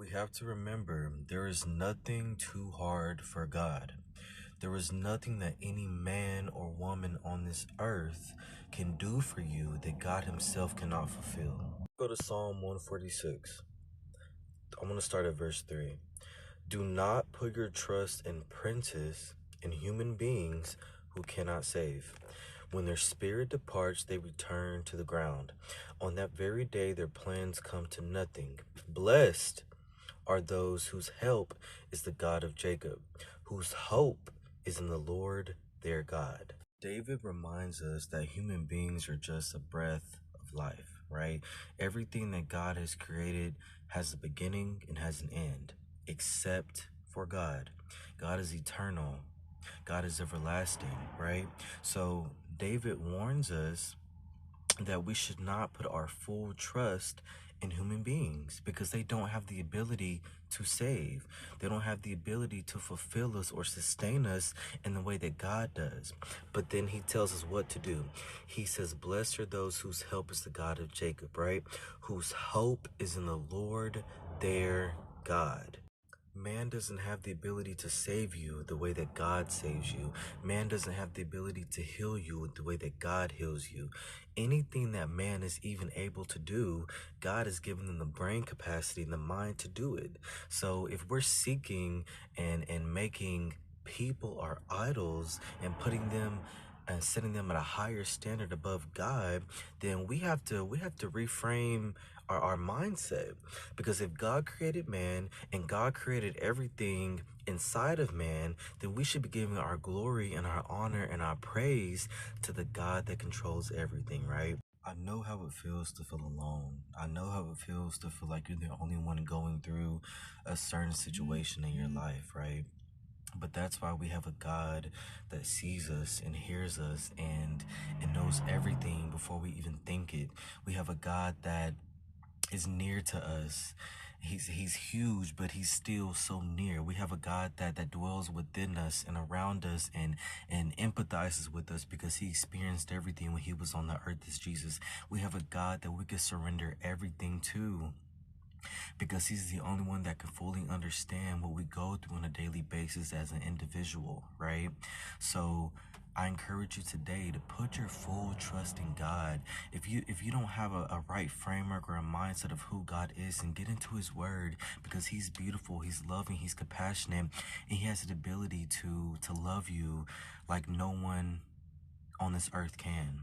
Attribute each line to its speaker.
Speaker 1: We have to remember there is nothing too hard for God. There is nothing that any man or woman on this earth can do for you that God Himself cannot fulfill. Go to Psalm 146. I'm going to start at verse 3. Do not put your trust in princes and human beings who cannot save. When their spirit departs, they return to the ground. On that very day, their plans come to nothing. Blessed are those whose help is the God of Jacob, whose hope is in the Lord their God. David reminds us that human beings are just a breath of life, right? Everything that God has created has a beginning and has an end, except for God. God is eternal. God is everlasting, right? So David warns us that we should not put our full trust in human beings because they don't have the ability to save. They don't have the ability to fulfill us or sustain us in the way that God does. But then he tells us what to do. He says, blessed are those whose help is the God of Jacob, right? Whose hope is in the Lord their God. Man doesn't have the ability to save you the way that God saves you. Man doesn't have the ability to heal you the way that God heals you. Anything that man is even able to do, God has given them the brain capacity and the mind to do it. So if we're seeking and making people our idols and putting them and setting them at a higher standard above God, then we have to reframe our mindset. Because if God created man and God created everything inside of man, then we should be giving our glory and our honor and our praise to the God that controls everything, right? I know how it feels to feel alone. I know how it feels to feel like you're the only one going through a certain situation in your life, right? But that's why we have a God that sees us and hears us and knows everything before we even think it. We have a God that is near to us. He's huge, but he's still so near. We have a God that dwells within us and around us and empathizes with us because he experienced everything when he was on the earth as Jesus. We have a God that we can surrender everything to, because he's the only one that can fully understand what we go through on a daily basis as an individual, right? So I encourage you today to put your full trust in God. If you don't have a right framework or a mindset of who God is, and get into his word, because he's beautiful, he's loving, he's compassionate, and he has the ability to love you like no one on this earth can.